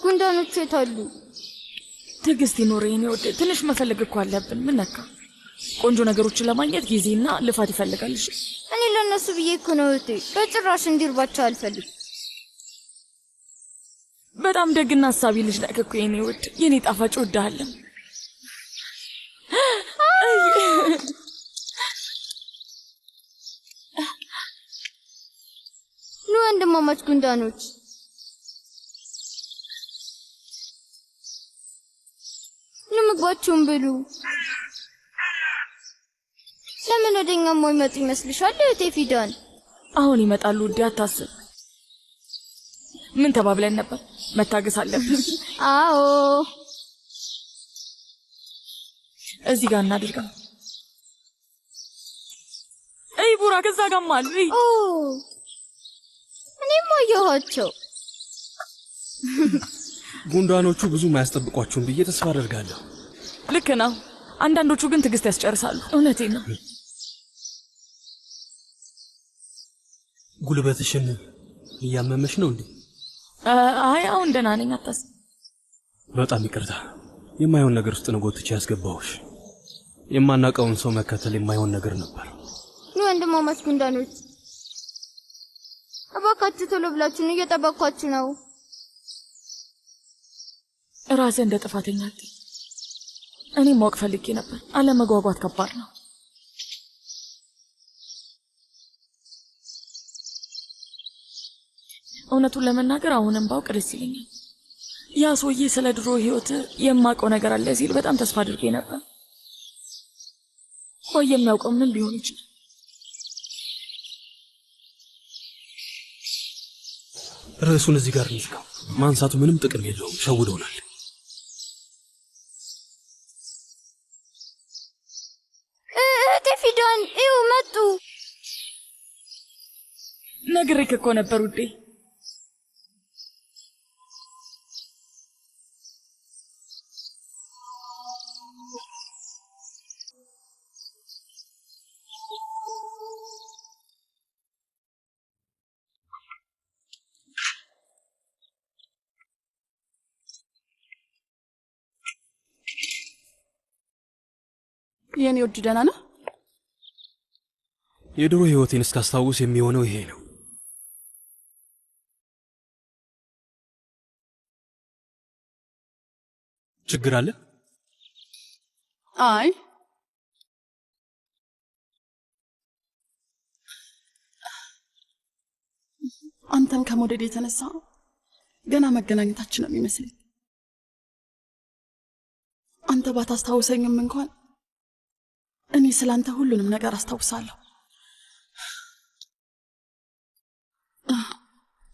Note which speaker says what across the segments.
Speaker 1: ጉንዳኖቹ የታሉ?
Speaker 2: ትዕግስት ይኖረኝ ወደ ትንሽ መፈለግ እኮ አለብን። ምን ነካ? ቆንጆ ነገሮችን ለማግኘት ጊዜና ልፋት ይፈልጋል። እሺ
Speaker 1: እኔ ለነሱ ብዬ እኮ ነው እህቴ። በጭራሽ እንዲርባቸው አልፈልግም።
Speaker 2: በጣም ደግና ሐሳቢ ልጅ ነህ እኮ የኔ ውድ፣ የኔ ጣፋጭ እወድሃለሁ።
Speaker 1: ኑ ወንድማማች ጉንዳኖች፣ ኑ ምግባችሁን ብሉ። ለምን ወደኛ የማይመጡ ይመስልሻል እህቴ ፊዳን?
Speaker 2: አሁን ይመጣሉ ውዴ፣ አታስብ። ምን ተባብለን ነበር? መታገስ አለብን።
Speaker 1: አዎ
Speaker 2: እዚህ ጋር እናድርጋ። አይ ቡራ ከዛ ጋርም አሉ።
Speaker 1: ኦ እኔም አየኋቸው።
Speaker 3: ጉንዳኖቹ ብዙ ማያስጠብቋቸውን ብዬ ተስፋ አደርጋለሁ።
Speaker 2: ልክ ነው። አንዳንዶቹ ግን ትዕግስት ያስጨርሳሉ። እውነቴን ነው።
Speaker 3: ጉልበትሽን እያመመሽ ነው እንዴ?
Speaker 2: አይ አሁን ደህና ነኝ፣ አታስብ።
Speaker 3: በጣም ይቅርታ። የማይሆን ነገር ውስጥ ነው ጎትቼ ያስገባሁሽ። የማናውቀውን ሰው መከተል የማይሆን ነገር ነበር።
Speaker 1: ኑ ወንድማማች ጉንዳኖች፣ እባካችሁ ቶሎ ብላችሁን፣ እየጠበቅኳችሁ ነው።
Speaker 2: ራስህ እንደ ጥፋተኛ አትይ። እኔም ማወቅ ፈልጌ ነበር። አለመጓጓት ከባድ ነው። እውነቱን ለመናገር አሁንም ባውቅ ደስ ይለኛል። ያ ሰውዬ ስለ ድሮ ህይወት የማውቀው ነገር አለ ሲል በጣም ተስፋ አድርጌ ነበር። ቆይ የሚያውቀው ምን ሊሆን ይችላል?
Speaker 3: ርዕሱን እዚህ ጋር እንዝጋው። ማንሳቱ ምንም ጥቅም የለውም። ሸውዶናል።
Speaker 1: እህቴ ፊዳን ይው መጡ።
Speaker 2: ነግሬህ እኮ ነበር ውዴ።
Speaker 4: የኔ ውድ ደህና ነህ?
Speaker 3: የድሮ ህይወቴን እስካስታውስ የሚሆነው ይሄ ነው። ችግር አለ?
Speaker 4: አይ አንተን ከመውደድ የተነሳ ገና መገናኘታችን ነው የሚመስለኝ። አንተ ባታስታውሰኝም እንኳን እኔ ስላንተ ሁሉንም ነገር አስታውሳለሁ።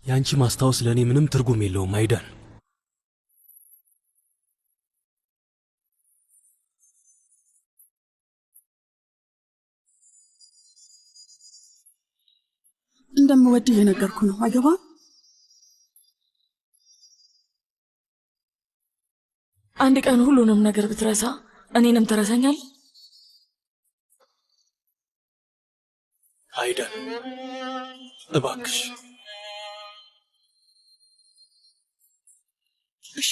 Speaker 3: ያንቺ ማስታወስ ለኔ ምንም ትርጉም የለውም አይዳን።
Speaker 4: እንደምወድህ የነገርኩ ነው። አይገባ?
Speaker 2: አንድ ቀን ሁሉንም ነገር ብትረሳ እኔንም ትረሳኛል?
Speaker 3: አይዳን እባክሽ።
Speaker 4: እሺ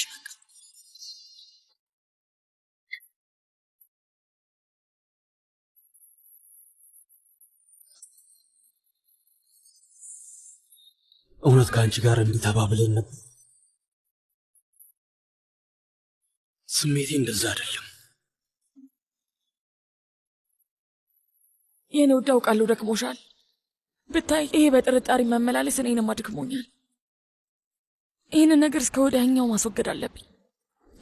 Speaker 3: እውነት ከአንቺ ጋር እንዲተባብለን ነበር። ስሜቴ እንደዛ አይደለም።
Speaker 2: የኔ ውድ አውቃለሁ ደክሞሻል። ብታይ ይሄ በጥርጣሬ መመላለስ እኔንም አድክሞኛል። ይህንን ነገር እስከ ወዲያኛው ማስወገድ አለብኝ።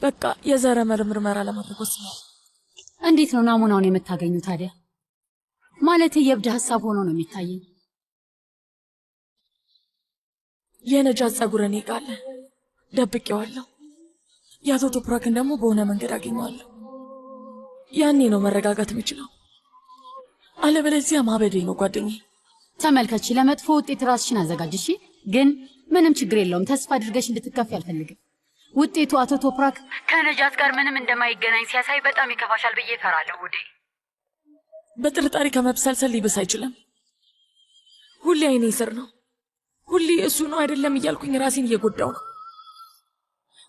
Speaker 2: በቃ የዘረመል ምርመራ ለማድረግ ወስኛለሁ።
Speaker 5: እንዴት ነው ናሙናውን የምታገኙ ታዲያ? ማለት የእብድ ሐሳብ ሆኖ ነው የሚታየኝ።
Speaker 2: የነጃት ጸጉር እኔ ጋር አለ፣ ደብቄዋለሁ። የአቶ ቶፕራክን ደግሞ በሆነ መንገድ አገኘዋለሁ። ያኔ ነው መረጋጋት የምችለው። አለበለዚያ ማበዴ ነው ጓደኛዬ።
Speaker 5: ተመልከቺ፣ ለመጥፎ ውጤት ራስሽን አዘጋጅ። ግን ምንም ችግር የለውም። ተስፋ አድርገሽ እንድትከፊ አልፈልግም። ውጤቱ አቶ ቶፕራክ ከነጃት ጋር ምንም እንደማይገናኝ ሲያሳይ በጣም ይከፋሻል ብዬ እፈራለሁ ውዴ።
Speaker 2: በጥርጣሬ ከመብሰልሰል ሊብስ አይችልም። ሁሌ አይኔ ስር ነው። ሁሌ እሱ ነው አይደለም እያልኩኝ ራሴን እየጎዳው ነው።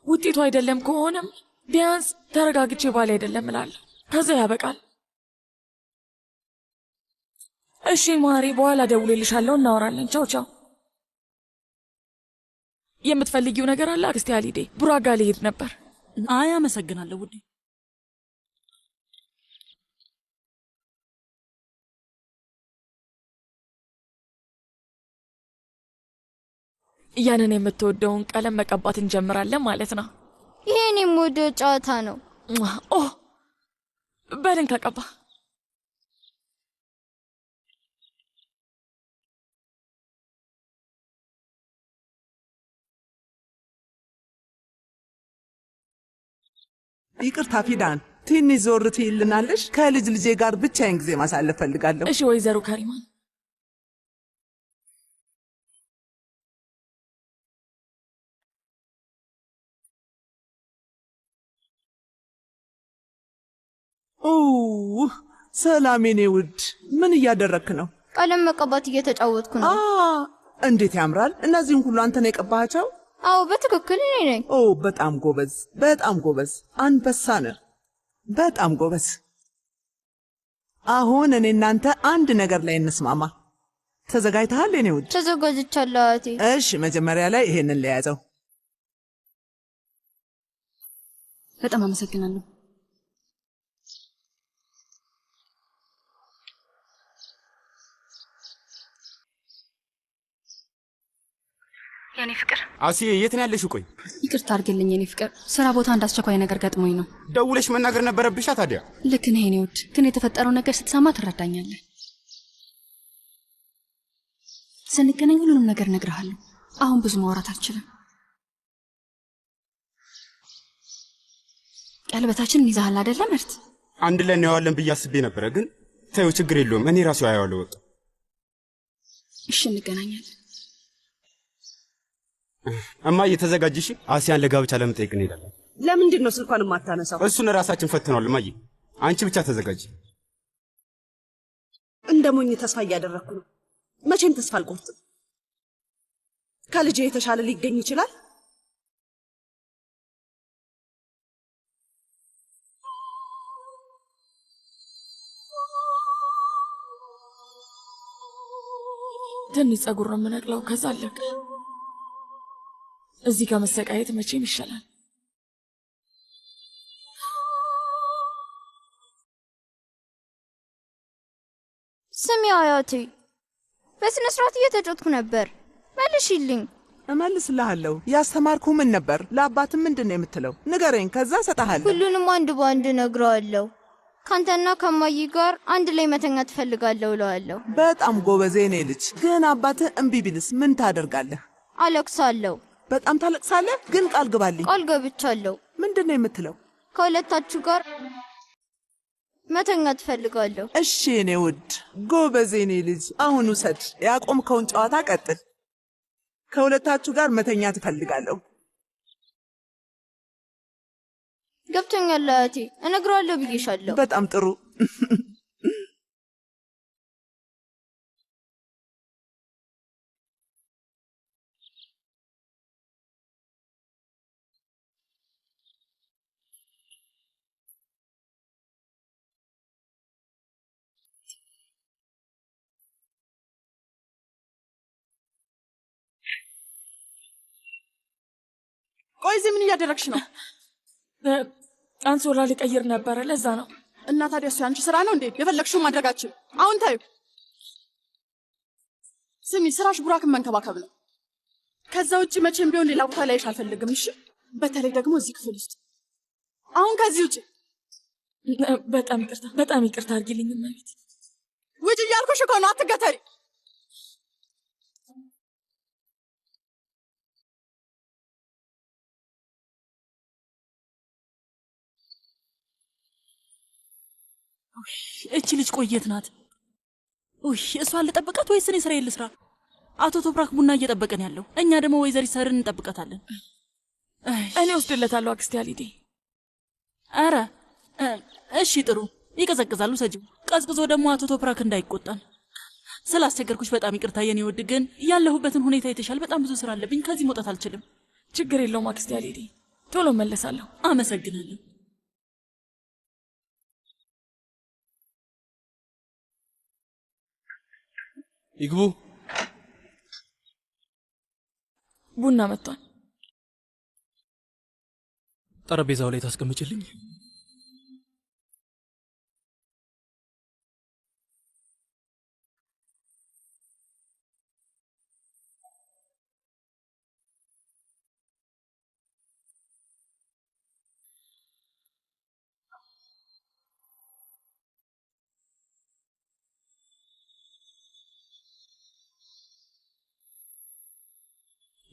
Speaker 2: ውጤቱ አይደለም ከሆነም ቢያንስ ተረጋግቼ ባል አይደለም እላለሁ። ከዛ ያበቃል። እሺ ማሪ፣ በኋላ ደውልልሻለሁ፣ እናወራለን። ቻው ቻው። የምትፈልጊው ነገር አለ አክስቴ? አሊዴ ቡራክ ጋር ልሄድ ነበር።
Speaker 6: አይ አመሰግናለሁ ውዴ።
Speaker 2: ያንን የምትወደውን ቀለም መቀባት እንጀምራለን ማለት ነው።
Speaker 1: ይሄን የምወደው ጨዋታ ነው።
Speaker 2: ኦ በልን ተቀባ።
Speaker 7: ይቅርታ ፊዳን፣ ትንሽ ዞር ትይልናለሽ? ከልጅ ልጄ ጋር ብቻዬን ጊዜ ማሳለፍ ፈልጋለሁ።
Speaker 2: እሺ ወይዘሮ ከሪማን።
Speaker 7: ሰላም የኔ ውድ፣ ምን እያደረክ ነው?
Speaker 1: ቀለም መቀባት እየተጫወትኩ ነው።
Speaker 7: እንዴት ያምራል! እነዚህን ሁሉ አንተ ነው የቀባሃቸው?
Speaker 1: አዎ በትክክል እኔ ነኝ።
Speaker 7: በጣም ጎበዝ፣ በጣም ጎበዝ። አንበሳ ነህ። በጣም ጎበዝ። አሁን እኔ እናንተ አንድ ነገር ላይ እንስማማ። ተዘጋጅተሃል የኔ ውድ?
Speaker 1: ተዘጋጅቻለሁ አቴ።
Speaker 7: እሺ መጀመሪያ ላይ ይሄንን ለያዘው።
Speaker 5: በጣም አመሰግናለሁ። የኔ ፍቅር
Speaker 8: አሲዬ፣ የት ነው ያለሽው? ቆይ
Speaker 5: ይቅርታ አድርግልኝ የኔ ፍቅር፣ ስራ ቦታ እንዳስቸኳይ ነገር ገጥሞኝ ነው።
Speaker 8: ደውለሽ መናገር ነበረብሻ ታዲያ።
Speaker 5: ልክ ነህ የኔ ውድ፣ ግን የተፈጠረው ነገር ስትሰማ ትረዳኛለህ። ስንገናኝ ሁሉንም ነገር እነግርሃለሁ። አሁን ብዙ ማውራት አልችልም። ቀለበታችንን ይዘሃል አይደለም? ምርት
Speaker 8: አንድ ላይ እናየዋለን ብዬ አስቤ ነበረ፣ ግን ተይው፣ ችግር የለውም። እኔ ራሱ አየዋለሁ። በቃ
Speaker 5: እሺ፣ እንገናኛለን።
Speaker 8: እማዬ ተዘጋጅሽ። አሲያን ለጋብቻ ለመጠየቅ እንሄዳለን።
Speaker 9: ለምንድን ነው ስልኳን የማታነሳው?
Speaker 8: እሱን ራሳችን ፈትነዋል። እማዬ አንቺ ብቻ ተዘጋጂ።
Speaker 9: እንደ ሞኝ ተስፋ እያደረግኩ ነው። መቼም ተስፋ አልቆርጥም። ከልጄ የተሻለ ሊገኝ ይችላል።
Speaker 2: ትንሽ ጸጉር ነው የምነቅለው፣ ከዛ አለቀ። እዚህ ጋር መሰቃየት መቼም ይሻላል።
Speaker 1: ስሚ አያቴ፣ በስነ ስርዓት እየተጫወትኩ ነበር። መልሽልኝ።
Speaker 7: እመልስልሃለሁ። ያስተማርኩ ምን ነበር? ለአባትም ምንድን ነው የምትለው? ንገረኝ፣ ከዛ እሰጥሃለሁ።
Speaker 1: ሁሉንም አንድ በአንድ እነግረዋለሁ። ካንተና ከማይ ጋር አንድ ላይ መተኛት እፈልጋለሁ እለዋለሁ።
Speaker 7: በጣም ጎበዝ የኔ ልጅ። ግን አባትህ እምቢ ቢልስ ምን ታደርጋለህ?
Speaker 1: አለቅሳለሁ።
Speaker 7: በጣም ታለቅሳለህ? ግን ቃል ግባልኝ።
Speaker 1: ቃል ገብቻለሁ።
Speaker 7: ምንድን ነው የምትለው?
Speaker 1: ከሁለታችሁ ጋር መተኛት እፈልጋለሁ።
Speaker 7: እሺ የኔ ውድ ጎበዝ የኔ ልጅ፣ አሁን ውሰድ። ያቆምከውን ጨዋታ ቀጥል። ከሁለታችሁ ጋር መተኛት እፈልጋለሁ።
Speaker 1: ገብቶኛል አያቴ፣ እነግረዋለሁ ብዬሻለሁ።
Speaker 7: በጣም ጥሩ።
Speaker 4: ቆይ እዚህ ምን እያደረግሽ ነው?
Speaker 2: አንሶላ ሊቀይር ነበረ፣ ለዛ ነው።
Speaker 4: እና ታዲያ እሱ ያንቺ ስራ ነው እንዴ? የፈለግሽው ማድረጋችን። አሁን ታዩ። ስሚ፣ ስራሽ ቡራክን መንከባከብ ነው። ከዛ ውጭ መቼም ቢሆን ሌላ ቦታ ላይሽ አልፈልግም። እሺ? በተለይ ደግሞ እዚህ ክፍል ውስጥ። አሁን ከዚህ ውጭ።
Speaker 2: በጣም ይቅርታ አድርጊልኝ እመቤት።
Speaker 4: ውጭ እያልኩሽ እኮ ነው፣ አትገተሪ።
Speaker 6: እቺ ልጅ ቆየት ናት። እሷን ልጠብቃት ወይስ እኔ ስራዬን ልስራ? አቶ ቶፕራክ ቡና እየጠበቀን ያለው፣ እኛ ደግሞ ወይዘሪት ሰርን እንጠብቃታለን።
Speaker 2: እኔ ወስድለታለሁ አክስቴ አሊዴ።
Speaker 6: አረ እሺ ጥሩ። ይቀዘቅዛሉ፣ ሰጂው ቀዝቅዞ ደግሞ አቶ ቶፕራክ እንዳይቆጣን። ስላስቸገርኩሽ በጣም ይቅርታ የኔ ውድ፣ ግን ያለሁበትን ሁኔታ የተሻለ በጣም ብዙ ስራ አለብኝ። ከዚህ መውጣት አልችልም።
Speaker 2: ችግር የለውም አክስቴ አሊዴ። ቶሎ መለሳለሁ።
Speaker 6: አመሰግናለሁ።
Speaker 3: ይግቡ።
Speaker 2: ቡና መጥቷል።
Speaker 3: ጠረጴዛው ላይ ታስቀምጭልኝ?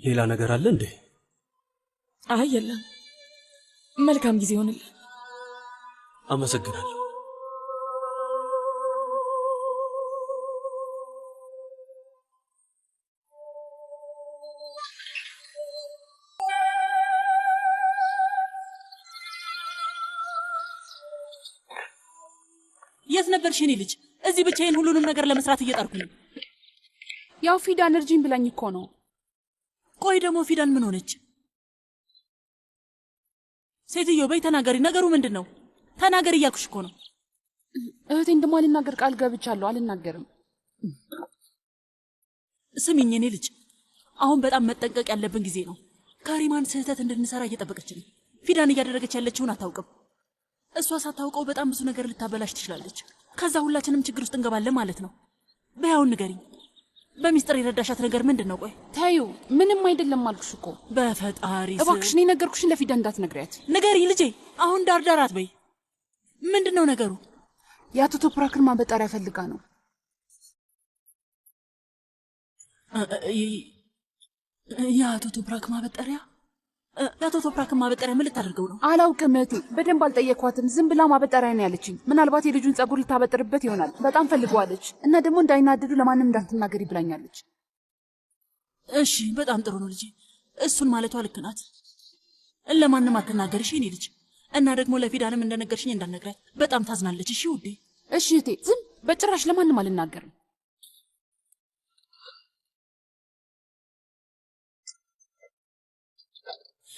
Speaker 3: ሌላ ነገር አለ እንዴ?
Speaker 2: አይ የለም። መልካም ጊዜ ይሁንልህ።
Speaker 3: አመሰግናለሁ።
Speaker 6: የት ነበርሽ የኔ ልጅ? እዚህ ብቻዬን ሁሉንም ነገር ለመስራት እየጣርኩ ነው።
Speaker 4: ያው ፊዳን እርጂኝ ብላኝ እኮ ነው።
Speaker 6: ቆይ ደግሞ ፊዳን ምን ሆነች? ሴትዮ በይ ተናገሪ። ነገሩ ምንድን ነው? ተናገሪ እያልኩሽ እኮ ነው።
Speaker 4: እህቴ እንደማልናገር ቃል ገብቻለሁ። አልናገርም።
Speaker 6: ስሚኝ የኔ ልጅ፣ አሁን በጣም መጠንቀቅ ያለብን ጊዜ ነው። ካሪማን ስህተት እንድንሰራ እየጠበቀች ነው። ፊዳን እያደረገች ያለችውን አታውቅም። እሷ ሳታውቀው በጣም ብዙ ነገር ልታበላሽ ትችላለች። ከዛ ሁላችንም ችግር ውስጥ እንገባለን ማለት ነው። በያውን ንገሪኝ፣ በሚስጥር የረዳሻት ነገር ምንድን ነው? ቆይ
Speaker 4: ታዩ፣ ምንም አይደለም አልኩሽ እኮ።
Speaker 6: በፈጣሪ
Speaker 4: እባክሽ እኔ ነገርኩሽን ለፊዳ እንዳትነግሪያት።
Speaker 6: ንገሪኝ ልጄ፣ አሁን ዳርዳር አትበይ። ምንድን ነው ነገሩ?
Speaker 4: የአቶ ቶፕራክን ማበጠሪያ ፈልጋ ነው።
Speaker 6: የአቶ ቶፕራክ ማበጠሪያ? የአቶ ቶፕራክን ማበጠሪያ ምን ልታደርገው ነው?
Speaker 4: አላውቅም እህቴ፣ በደንብ አልጠየኳትም። ዝም ብላ ማበጠሪያ ነው ያለችኝ። ምናልባት የልጁን ጸጉር ልታበጥርበት ይሆናል። በጣም ፈልገዋለች እና ደግሞ እንዳይናደዱ ለማንም እንዳትናገሪ ብላኛለች።
Speaker 6: እሺ፣ በጣም ጥሩ ነው ልጄ። እሱን ማለቷ ልክ ናት። ለማንም አትናገርሽ የኔ ልጅ። እና ደግሞ ለፊዳንም እንደነገርሽኝ እንዳትነግራት። በጣም ታዝናለች። እሺ ውዴ።
Speaker 4: እሺ እህቴ፣ ዝም በጭራሽ ለማንም አልናገርም።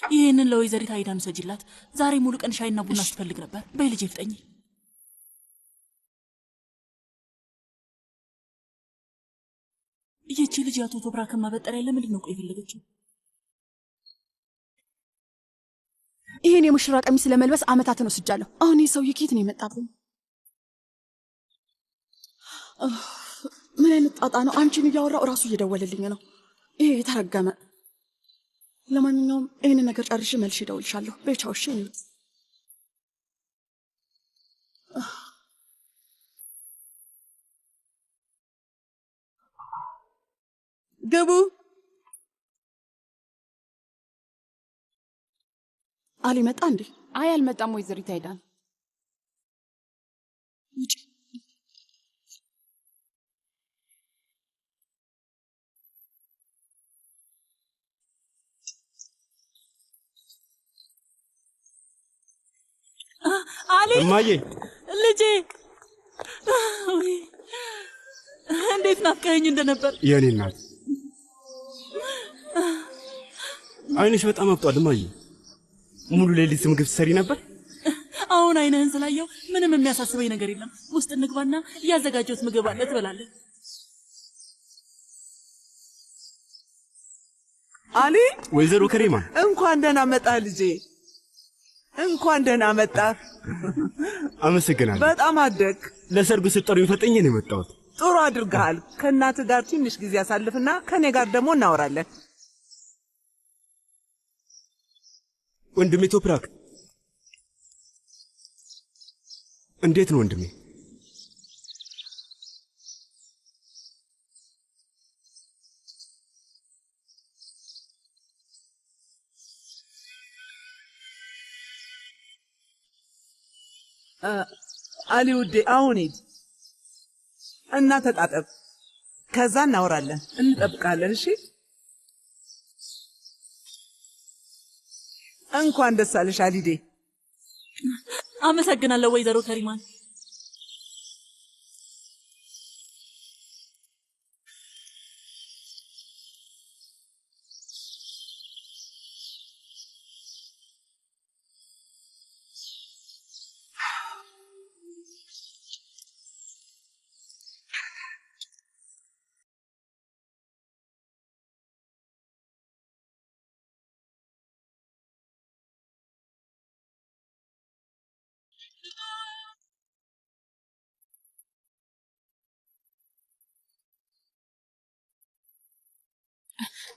Speaker 6: ይህንን ለወይዘሪት አይዳን ሰጅላት። ዛሬ ሙሉ ቀን ሻይና ቡና ስትፈልግ ነበር። በይ ልጄ ፍጠኝ። ይህቺ ልጅ የአቶ ቶፕራክን ማበጠሪያ ለምንድን ነው ቆይ የፈለገችው?
Speaker 4: ይሄን የሙሽራ ቀሚስ ለመልበስ አመታትን ወስጃለሁ። አሁን ይህ ሰውዬ ከየት ነው የመጣብኝ? ምን አይነት ጣጣ ነው? አንቺን እያወራው እራሱ እየደወለልኝ ነው። ይሄ የተረገመ። ለማንኛውም ይህን ነገር ጨርሼ መልሼ እደውልልሻለሁ። በቻው። እሺ ግቡ። አሊ መጣ እንዴ? አይ አልመጣም ወይዘሪት አይዳን።
Speaker 6: አሊ
Speaker 8: እማዬ፣
Speaker 6: ልጄ እንዴት ናፍቀኸኝ እንደነበር።
Speaker 8: የኔ እናት አይንሽ በጣም አብጧል እማዬ። ሙሉ ሌሊት ምግብ ትሰሪ ነበር?
Speaker 6: አሁን አይንህን ስላየው ምንም የሚያሳስበኝ ነገር የለም። ውስጥ እንግባና ያዘጋጀሁት ምግብ አለ፣ ትበላለህ።
Speaker 7: አሊ፣
Speaker 8: ወይዘሮ ከሪማን
Speaker 7: እንኳን ደህና መጣ ልጄ። እንኳን ደህና መጣ።
Speaker 8: አመሰግናለሁ።
Speaker 7: በጣም አደግ።
Speaker 8: ለሰርጉ ስጠሩኝ ፈጥኜ ነው የመጣሁት።
Speaker 7: ጥሩ አድርገሃል። ከእናትህ ጋር ትንሽ ጊዜ አሳልፍና ከኔ ጋር ደግሞ እናወራለን።
Speaker 8: ወንድሜ ቶፕራክ እንዴት ነው ወንድሜ?
Speaker 7: አሊ ውዴ፣ አሁን ሂድ እና ተጣጠብ። ከዛ እናወራለን። እንጠብቃለን። እሺ። እንኳን ደስ አለሽ አሊዴ።
Speaker 6: አመሰግናለሁ ወይዘሮ ከሪማን።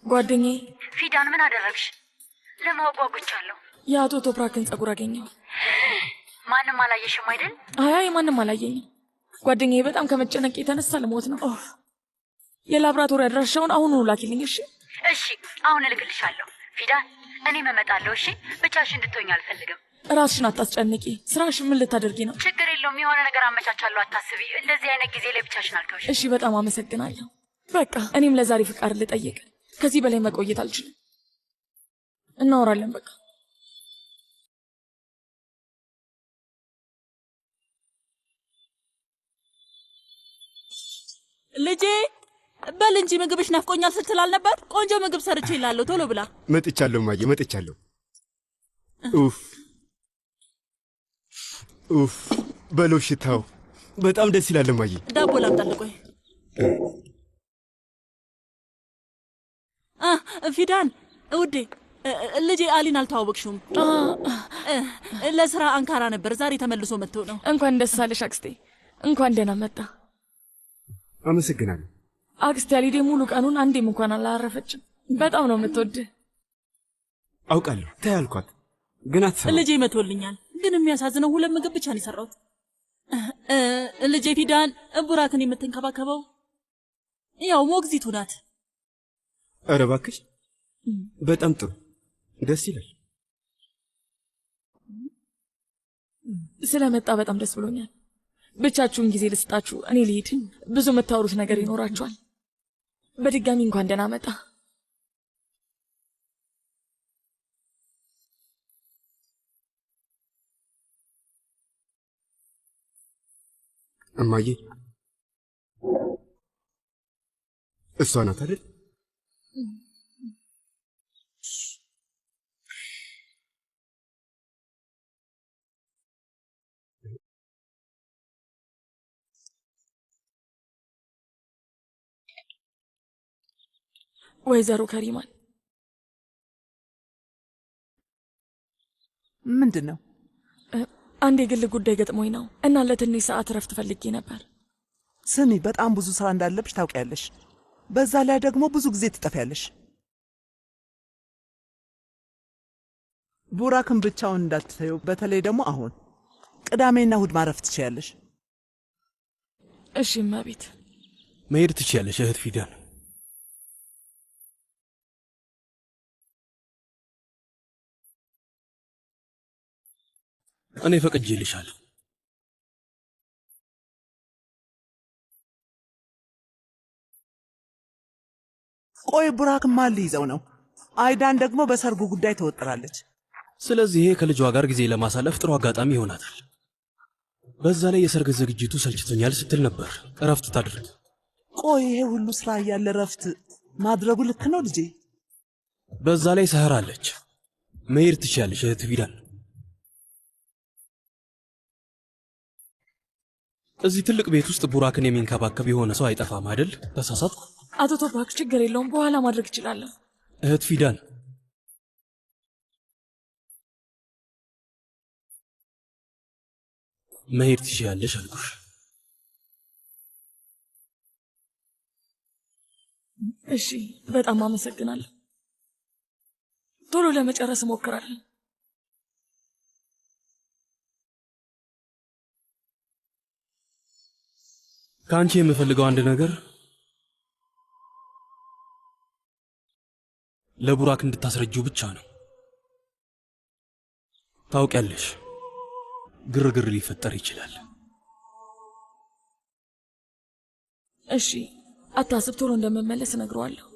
Speaker 2: ጓደኛዬ
Speaker 5: ፊዳን ምን አደረግሽ? ለማወቅ ጓጉቻለሁ።
Speaker 2: የአቶ ቶፕራክን ጸጉር አገኘው።
Speaker 5: ማንም አላየሽም አይደል?
Speaker 2: አይ ማንም አላየኝም። ጓደኛዬ በጣም ከመጨነቅ የተነሳ ልሞት ነው። የላብራቶሪ አድራሻውን አሁኑኑ ላኪልኝ። እሺ
Speaker 5: እሺ፣ አሁን እልክልሻለሁ። ፊዳን እኔም እመጣለሁ። እሺ፣ ብቻሽ እንድትሆኝ አልፈልግም።
Speaker 2: ራስሽን አታስጨንቂ። ስራሽ ምን ልታደርጊ ነው?
Speaker 5: ችግር የለውም፣ የሆነ ነገር አመቻቻለሁ። አታስቢ። እንደዚህ አይነት ጊዜ ላይ ብቻሽን አልተውሽ።
Speaker 2: እሺ፣ በጣም አመሰግናለሁ። በቃ እኔም ለዛሬ ፍቃድ ልጠይቅ። ከዚህ በላይ መቆየት አልችልም። እናወራለን በቃ።
Speaker 6: ልጄ በል እንጂ ምግብሽ ናፍቆኛል ስትል አልነበር? ቆንጆ ምግብ ሰርቼ ይላለሁ። ቶሎ ብላ።
Speaker 8: መጥቻለሁ ማየ፣ መጥቻለሁ። ኡፍ ኡፍ፣ በለው ሽታው በጣም ደስ ይላል ማየ።
Speaker 6: ዳቦ ላምጣልህ። ቆይ ፊዳን ውዴ፣ ልጄ አሊን አልተዋወቅሽውም? ለስራ አንካራ ነበር፣ ዛሬ ተመልሶ መጥቶ ነው።
Speaker 2: እንኳን ደስ አለሽ አክስቴ። እንኳን ደህና መጣ።
Speaker 8: አመሰግናለሁ።
Speaker 2: አክስቴ አሊዴ ሙሉ ቀኑን አንዴም እንኳን አላረፈችም። በጣም ነው የምትወድህ።
Speaker 8: አውቃለሁ። ተይ አልኳት ግን አትሰማም።
Speaker 6: ልጄ መቶልኛል፣ ግን የሚያሳዝነው 2 ምግብ ብቻ ነው የሰራሁት። ልጄ ፊዳን ቡራክን የምትንከባከበው ያው ሞግዚቱ ናት።
Speaker 8: ኧረ እባክሽ፣ በጣም ጥሩ፣ ደስ ይላል።
Speaker 2: ስለመጣ በጣም ደስ ብሎኛል። ብቻችሁን ጊዜ ልስጣችሁ፣ እኔ ልሂድ። ብዙ የምታወሩት ነገር ይኖራችኋል። በድጋሚ እንኳን ደህና መጣ።
Speaker 8: እማዬ እሷ ናት አይደል?
Speaker 2: ወይዘሮ ከሪማን
Speaker 7: ምንድን ነው?
Speaker 2: አንድ የግል ጉዳይ ገጥሞኝ ነው እና ለትንሽ ሰዓት እረፍት ፈልጌ ነበር።
Speaker 7: ስሚ፣ በጣም ብዙ ስራ እንዳለብሽ ታውቂያለሽ። በዛ ላይ ደግሞ ብዙ ጊዜ ትጠፊያለሽ። ቡራክን ብቻውን እንዳትተይው፣ በተለይ ደግሞ አሁን ቅዳሜና እሁድ ማረፍ ትችያለሽ።
Speaker 2: እሺ እመቤት።
Speaker 3: መሄድ ትችያለሽ እህት ፊዳን። እኔ ፈቅጄልሻለሁ።
Speaker 7: ቆይ ቡራክን ማን ሊይዘው ነው? አይዳን ደግሞ በሰርጉ ጉዳይ ተወጥራለች።
Speaker 3: ስለዚህ ይሄ ከልጇ ጋር ጊዜ ለማሳለፍ ጥሩ አጋጣሚ ይሆናታል። በዛ ላይ የሰርግ ዝግጅቱ ሰልችቶኛል ስትል ነበር። እረፍት ታድርግ።
Speaker 7: ቆይ ይሄ ሁሉ ስራ እያለ እረፍት ማድረጉ ልክ ነው ልጄ?
Speaker 3: በዛ ላይ ሰህር አለች። መሄድ ትችያለሽ እህት ፊዳን። እዚህ ትልቅ ቤት ውስጥ ቡራክን የሚንከባከብ የሆነ ሰው አይጠፋም አይደል? ተሳሳትኩ?
Speaker 2: አቶ ቶፕራክ ችግር የለውም፣ በኋላ ማድረግ እችላለሁ።
Speaker 3: እህት ፊዳን መሄድ ትችያለሽ አልኩሽ።
Speaker 2: እሺ፣ በጣም አመሰግናለሁ። ቶሎ ለመጨረስ እሞክራለሁ።
Speaker 3: ከአንቺ የምፈልገው አንድ ነገር ለቡራክ እንድታስረጂው ብቻ ነው። ታውቂያለሽ፣ ግርግር ሊፈጠር ይችላል።
Speaker 2: እሺ፣ አታስብ፣ ቶሎ እንደምመለስ እነግረዋለሁ።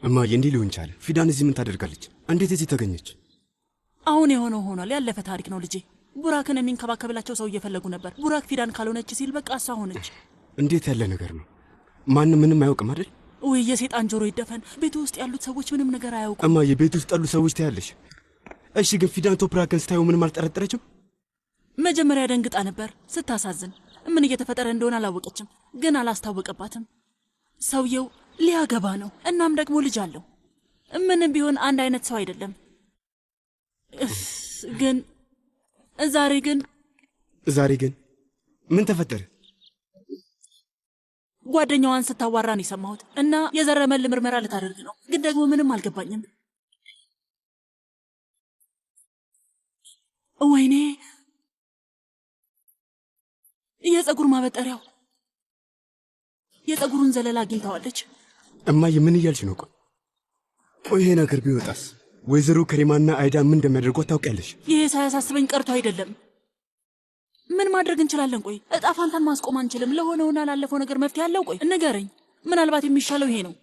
Speaker 8: እማዬ እንዲህ ሊሆን ቻለ? ፊዳን እዚህ ምን ታደርጋለች? እንዴት እዚህ ተገኘች?
Speaker 6: አሁን የሆነው ሆኗል። ያለፈ ታሪክ ነው ልጄ። ቡራክን የሚንከባከብላቸው ሰው እየፈለጉ ነበር። ቡራክ ፊዳን ካልሆነች ሲል በቃ እሷ ሆነች።
Speaker 8: እንዴት ያለ ነገር ነው? ማንም ምንም አያውቅም አይደል?
Speaker 6: ውይ የሴጣን ጆሮ ይደፈን። ቤቱ ውስጥ ያሉት ሰዎች ምንም ነገር አያውቁም።
Speaker 8: እማዬ ቤት ውስጥ ያሉ ሰዎች ታያለሽ። እሺ ግን ፊዳን ቶፕራክን ስታየው ምንም አልጠረጠረችም?
Speaker 6: መጀመሪያ ደንግጣ ነበር። ስታሳዝን። ምን እየተፈጠረ እንደሆነ አላወቀችም፣ ግን አላስታወቀባትም። ሰውየው ሊያገባ ነው፣ እናም ደግሞ ልጅ አለው። ምንም ቢሆን አንድ አይነት ሰው አይደለም። ግን
Speaker 8: ዛሬ ግን ምን ተፈጠረ?
Speaker 6: ጓደኛዋን ስታዋራ ነው የሰማሁት እና የዘረመል ምርመራ ልታደርግ ነው። ግን ደግሞ ምንም አልገባኝም። ወይኔ የፀጉር ማበጠሪያው የፀጉሩን ዘለላ አግኝታዋለች።
Speaker 8: እማዬ ምን እያልሽ ነው? ቆይ ይሄ ነገር ቢወጣስ? ወይዘሮ ከሪማና አይዳ ምን እንደሚያደርጉ ታውቂያለሽ?
Speaker 6: ይሄ ሳያሳስበኝ ቀርቶ አይደለም። ምን ማድረግ እንችላለን? ቆይ እጣ ፋንታን ማስቆም አንችልም። ለሆነውና ላለፈው ነገር መፍትሄ አለው? ቆይ ንገረኝ። ምናልባት የሚሻለው ይሄ ነው።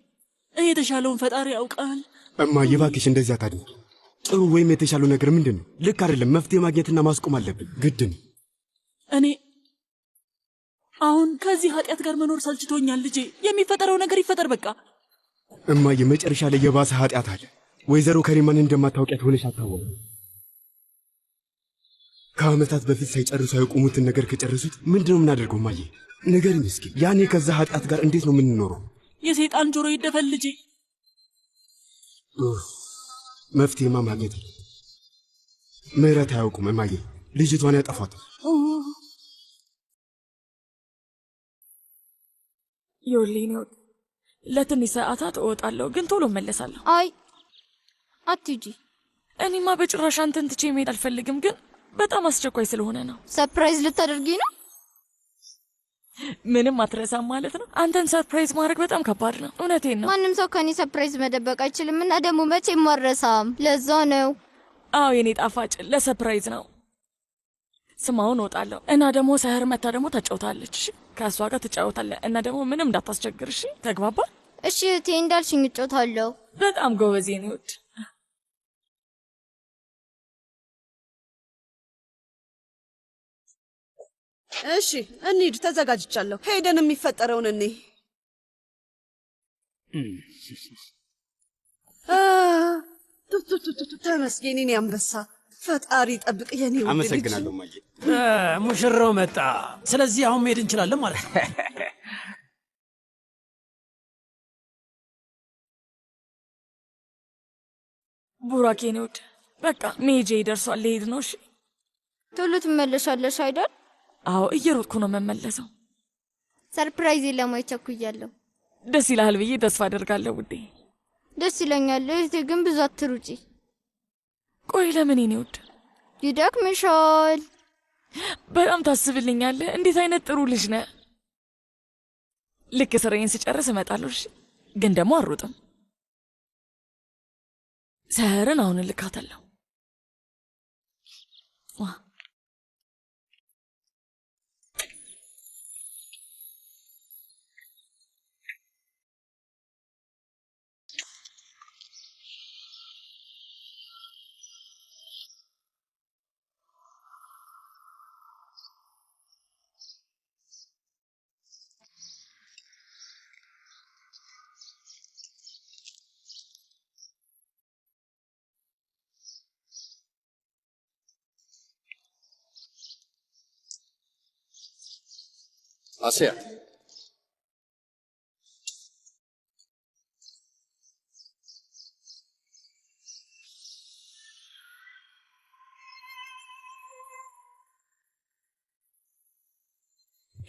Speaker 6: የተሻለውን ፈጣሪ ያውቃል።
Speaker 8: እማዬ እባክሽ እንደዚህ አታድርጊ። ጥሩ ወይም የተሻለው ነገር ምንድን ነው? ልክ አይደለም። መፍትሄ ማግኘትና ማስቆም አለብን። ግድ ነው።
Speaker 6: እኔ አሁን ከዚህ ኃጢአት ጋር መኖር ሰልችቶኛል። ልጄ የሚፈጠረው ነገር ይፈጠር በቃ።
Speaker 8: እማዬ መጨረሻ ላይ የባሰ ኃጢአት አለ። ወይዘሮ ከሪማን እንደማታውቂያት ሆነሽ አታወቅም። ከዓመታት በፊት ሳይጨርሱ ያቆሙትን ነገር ከጨረሱት ምንድነው የምናደርገው? እማዬ ንገሪኝ እስኪ። ያኔ ከዛ ኃጢአት ጋር እንዴት ነው የምንኖረው?
Speaker 6: የሰይጣን ጆሮ ይደፈን ልጄ።
Speaker 8: መፍትሄማ ማግኘት ምህረት አያውቁም እማዬ። ልጅቷን ያጠፏታል።
Speaker 2: ይኸውልህ ለትንሽ ሰዓታት እወጣለሁ፣ ግን ቶሎ እመለሳለሁ።
Speaker 1: አይ አትጂ።
Speaker 2: እኔማ በጭራሽ አንተን ትቼ መሄድ አልፈልግም፣ ግን በጣም አስቸኳይ ስለሆነ ነው።
Speaker 1: ሰርፕራይዝ ልታደርጊ ነው?
Speaker 2: ምንም አትረሳም ማለት ነው? አንተን ሰርፕራይዝ ማድረግ በጣም ከባድ ነው። እውነቴን ነው።
Speaker 1: ማንም ሰው ከኔ ሰርፕራይዝ መደበቅ አይችልም እና ደግሞ መቼም አልረሳም። ለዛ ነው።
Speaker 2: አዎ የኔ ጣፋጭ ለሰርፕራይዝ ነው። ስማውን እወጣለሁ እና ደግሞ ሰህር መታ ደግሞ ታጫውታለች። ከእሷ ጋር ትጫወታለህ እና ደግሞ ምንም እንዳታስቸግር። እሺ ተግባባ?
Speaker 1: እሺ እቴ እንዳልሽኝ እጮታለሁ።
Speaker 2: በጣም ጎበዝ የኔ ውድ።
Speaker 9: እሺ እንሂድ፣ ተዘጋጅቻለሁ። ሄደን የሚፈጠረውን እኔ ተመስገን የኔ አንበሳ። ፈጣሪ ጠብቅ የኔ ውድ ልጅ።
Speaker 8: አመሰግናለሁ እማዬ።
Speaker 10: ሙሽራው መጣ። ስለዚህ አሁን መሄድ እንችላለን ማለት ነው።
Speaker 2: ቡራኬ ነው ውድ። በቃ መሄጄ ይደርሷል። ልሄድ ነው። እሺ
Speaker 1: ቶሎ ትመለሻለሽ አይደል?
Speaker 2: አዎ እየሮጥኩ ነው መመለሰው።
Speaker 1: ሰርፕራይዝ ለማየት ቸኩያለሁ።
Speaker 2: ደስ ይልሃል ብዬ ተስፋ አደርጋለሁ ውዴ።
Speaker 1: ደስ ይለኛል እህቴ፣ ግን ብዙ አትሩጪ።
Speaker 2: ቆይ ለምን የኔ ውድ?
Speaker 1: ይደክምሻል።
Speaker 2: በጣም ታስብልኛለህ። እንዴት አይነት ጥሩ ልጅ ነህ። ልክ ስራዬን ስጨርስ እመጣለሁ። እሺ ግን ደግሞ አልሮጥም። ሰህርን አሁን እልካታለሁ።
Speaker 3: አሲያ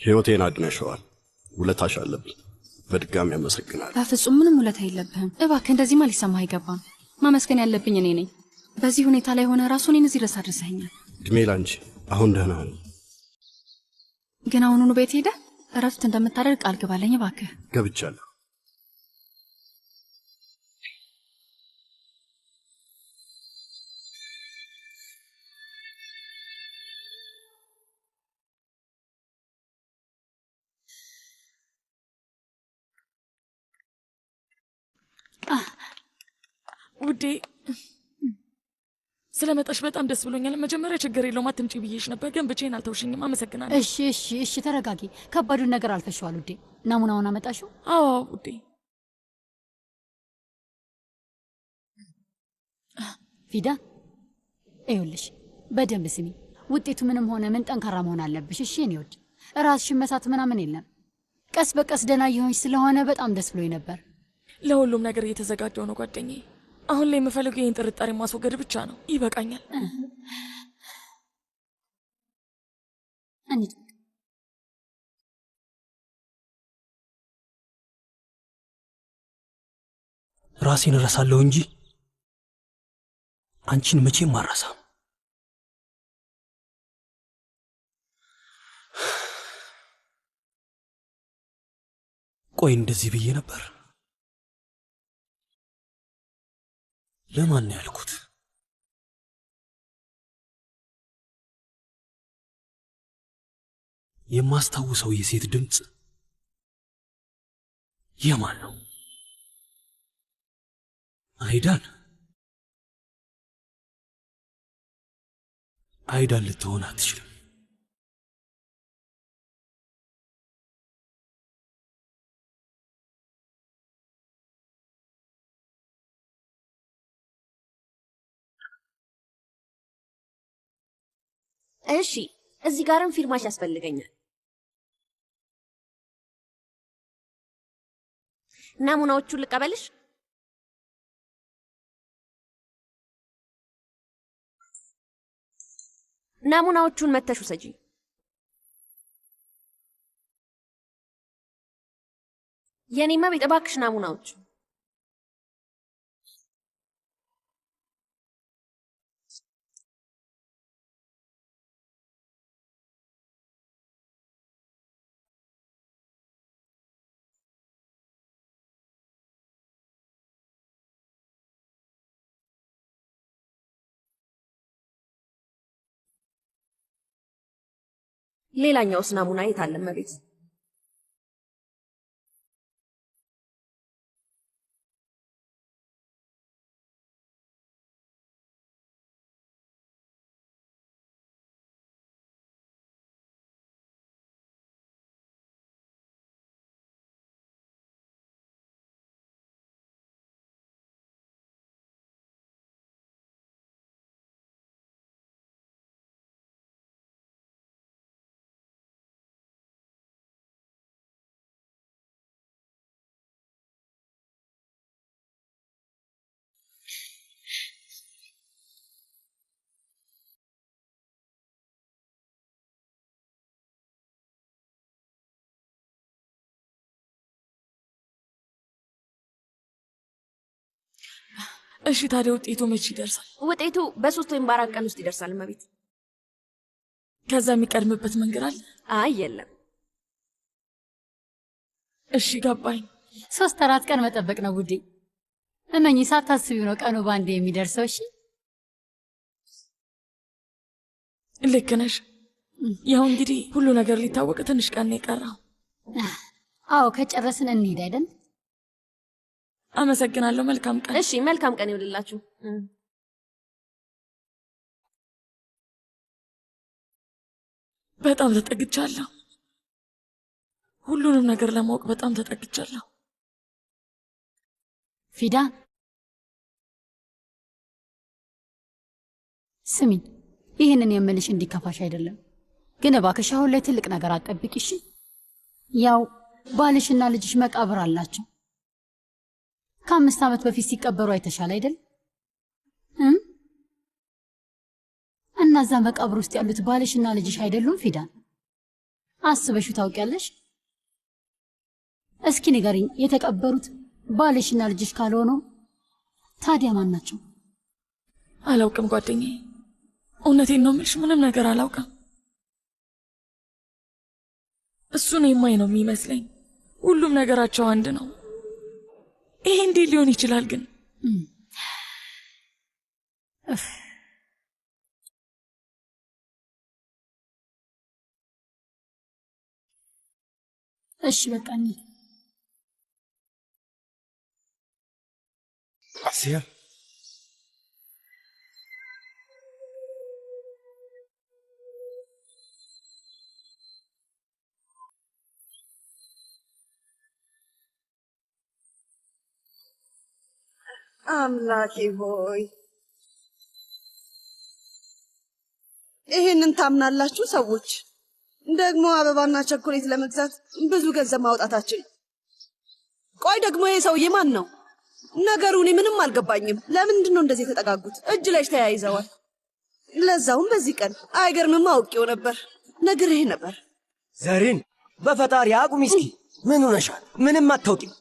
Speaker 11: ሕይወቴን አድነሸዋል። ውለታሽ አለብኝ። በድጋሚ አመሰግናለሁ።
Speaker 12: በፍጹም ምንም ውለታ የለብህም። እባክህ እንደዚህማ ሊሰማህ አይገባም። ማመስገን ያለብኝ እኔ ነኝ። በዚህ ሁኔታ ላይ ሆነ ራሱ እኔን እዚህ ድረስ አድርሰኸኛል።
Speaker 11: እድሜ ላንቺ። አሁን ደህና ነኝ።
Speaker 12: ግን አሁኑኑ ቤት ሄደህ እረፍት እንደምታደርግ ቃል ግባለኝ እባክህ።
Speaker 11: ገብቻለሁ።
Speaker 2: ውዴ ስለመጣሽ በጣም ደስ ብሎኛል። መጀመሪያ ችግር የለውም አትምጪ ብዬሽ ነበር፣ ግን ብቻዬን አልተውሽኝም። አመሰግናለሁ።
Speaker 5: እሺ ተረጋጊ። ከባዱን ነገር አልፈሽዋል ውዴ። ናሙናውን አመጣሽው?
Speaker 2: አዎ ውዴ።
Speaker 5: ፊዳ ይኸውልሽ፣ በደንብ ስሚ። ውጤቱ ምንም ሆነ ምን ጠንካራ መሆን አለብሽ። እሺ እኔ ውድ፣ ራስሽን መሳት ምናምን የለም። ቀስ በቀስ ደህና እየሆንሽ ስለሆነ በጣም ደስ ብሎኝ ነበር።
Speaker 2: ለሁሉም ነገር እየተዘጋጀው ነው ጓደኛዬ። አሁን ላይ የምፈልገው ይህን ጥርጣሬ ማስወገድ ብቻ ነው። ይበቃኛል።
Speaker 5: እንዴ
Speaker 3: ራሴን እረሳለሁ እንጂ አንቺን መቼም አልረሳም። ቆይ እንደዚህ ብዬ ነበር? ለማን ነው ያልኩት? የማስታውሰው የሴት ድምፅ የማን ነው? አይዳን ልትሆን አትችልም።
Speaker 13: እሺ እዚህ ጋርም ፊርማሽ ያስፈልገኛል። ናሙናዎቹን ልቀበልሽ? ናሙናዎቹን መተሽ ውሰጂ። የኔማ ቤት እባክሽ ናሙናዎች። ሌላኛውስ ናሙና የት አለ እመቤት?
Speaker 2: እሺ ታዲያ ውጤቱ መቼ ይደርሳል?
Speaker 13: ውጤቱ በ3 ወይም በ4 ቀን ውስጥ ይደርሳል እመቤት።
Speaker 2: ከዛ የሚቀድምበት መንገድ አለ?
Speaker 13: አይ የለም።
Speaker 2: እሺ ገባኝ።
Speaker 5: 3-4 ቀን መጠበቅ ነው ውዴ። እመኚ ሳታስቢው ነው ቀኑ ባንዴ የሚደርሰው። እሺ
Speaker 2: ልክ ነሽ። ያው እንግዲህ ሁሉ ነገር ሊታወቅ ትንሽ ቀን ነው የቀረው።
Speaker 5: አዎ ከጨረስን እንሂድ አይደል?
Speaker 2: አመሰግናለሁ። መልካም ቀን።
Speaker 13: እሺ መልካም ቀን ይሁንላችሁ።
Speaker 2: በጣም ተጠግቻለሁ። ሁሉንም ነገር ለማወቅ በጣም ተጠግቻለሁ።
Speaker 5: ፊዳን ስሚኝ፣ ይህንን የምልሽ እንዲከፋሽ አይደለም፣ ግን እባክሽ አሁን ላይ ትልቅ ነገር አትጠብቂ እሺ? ያው ባልሽና ልጅሽ መቃብር አላቸው። ከ5 ዓመት በፊት ሲቀበሩ አይተሻል አይደል? እና እዛ መቃብር ውስጥ ያሉት ባልሽና ልጅሽ አይደሉም? ፊዳን አስበሽው ታውቂያለሽ? እስኪ ንገሪኝ፣ የተቀበሩት ባልሽና ልጅሽ ካልሆኑ ታዲያ ማን ናቸው?
Speaker 2: አላውቅም ጓደኛዬ፣ እውነቴን ነው የምልሽ፣ ምንም ነገር አላውቅም። እሱን የማይ ነው የሚመስለኝ። ሁሉም ነገራቸው አንድ ነው። ይሄ እንዴት ሊሆን ይችላል ግን?
Speaker 5: እሺ በቃ እንሂድ።
Speaker 8: አሲያ
Speaker 9: አምላኬ ሆይ ይሄንን ታምናላችሁ ሰዎች? ደግሞ አበባና ቸኮሌት ለመግዛት ብዙ ገንዘብ ማውጣታችን። ቆይ ደግሞ ይሄ ሰውዬ ማን ነው? ነገሩ እኔ ምንም አልገባኝም። ለምንድን ነው እንደዚህ የተጠጋጉት? እጅ ለእጅ ተያይዘዋል። ለዛውም በዚህ ቀን። አይገርምም? አውቄው ነበር፣ ነግሬህ ነበር።
Speaker 14: ዘሪን በፈጣሪ አቁሚ እስኪ። ምን ሆነሻል? ምንም አታውቂም።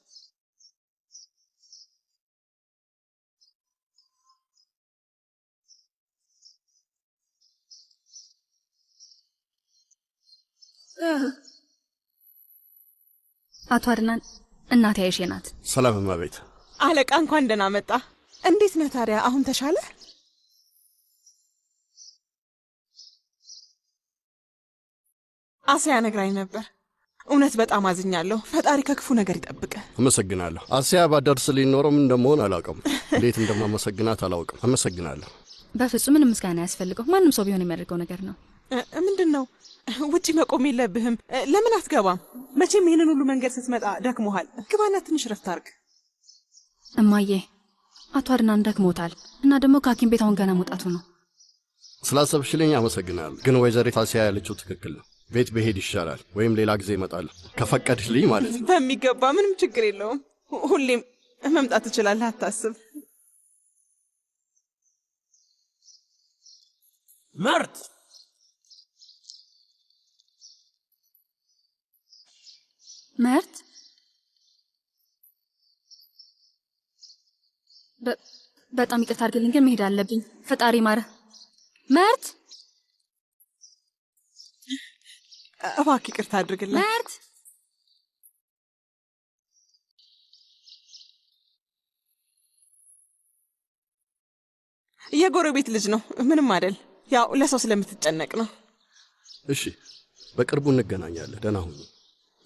Speaker 12: አቶ አድናን እናቴ አይሼ ናት።
Speaker 11: ሰላም እመቤት።
Speaker 15: አለቃ እንኳን ደህና መጣ። እንዴት ነህ ታዲያ? አሁን ተሻለ? አስያ ነግራኝ ነበር። እውነት በጣም አዝኛለሁ። ፈጣሪ ከክፉ ነገር ይጠብቀ።
Speaker 11: አመሰግናለሁ። አስያ ባደርስልኝ ኖሮ ምን እንደምሆን አላውቅም። እንዴት እንደማመሰግናት አላውቅም። አመሰግናለሁ።
Speaker 12: በፍጹም ምንም ምስጋና አያስፈልገው። ማንም ሰው ቢሆን የሚያደርገው ነገር ነው።
Speaker 15: ምንድን ነው? ውጪ መቆም የለብህም። ለምን አትገባም? መቼም ይህንን ሁሉ መንገድ ስትመጣ ደክሞሃል። ግባና ትንሽ ረፍት አድርግ።
Speaker 12: እማዬ፣ አቶ አድናን ደክሞታል እና ደግሞ ከሐኪም ቤት አሁን ገና መውጣቱ ነው።
Speaker 11: ስላሰብሽልኝ አመሰግናለሁ። ግን ወይዘሪት አስያ ያለችው ትክክል ነው። ቤት በሄድ ይሻላል፣ ወይም ሌላ ጊዜ እመጣለሁ ከፈቀድሽልኝ ማለት ነው።
Speaker 15: በሚገባ። ምንም ችግር የለውም። ሁሌም መምጣት ትችላለህ፣ አታስብ።
Speaker 10: መርት
Speaker 12: መርት በጣም ይቅርታ አድርግልኝ፣ ግን መሄድ አለብኝ። ፈጣሪ ማረ። መርት
Speaker 15: እባክህ ይቅርታ አድርግልኝ።
Speaker 12: መርት
Speaker 15: የጎረቤት ልጅ ነው፣ ምንም አይደል። ያው ለሰው ስለምትጨነቅ ነው።
Speaker 11: እሺ፣ በቅርቡ እንገናኛለን። ደህና ሁኑ።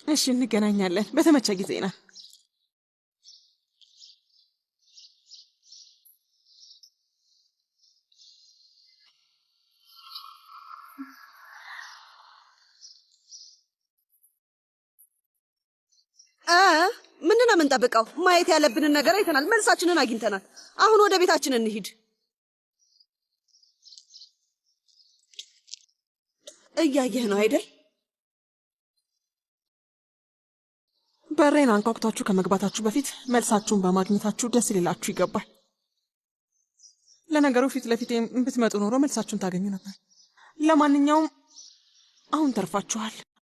Speaker 15: እሺ፣ እንገናኛለን በተመቸ ጊዜ ና።
Speaker 9: ምንድን ነው የምንጠብቀው? ማየት ያለብንን ነገር አይተናል፣ መልሳችንን አግኝተናል። አሁን ወደ ቤታችን እንሂድ። እያየህ ነው አይደል?
Speaker 15: በሬን አንኳኩታችሁ ከመግባታችሁ በፊት መልሳችሁን በማግኘታችሁ ደስ ሊላችሁ ይገባል። ለነገሩ ፊት ለፊት ብትመጡ ኖሮ መልሳችሁን ታገኙ ነበር። ለማንኛውም አሁን ተርፋችኋል።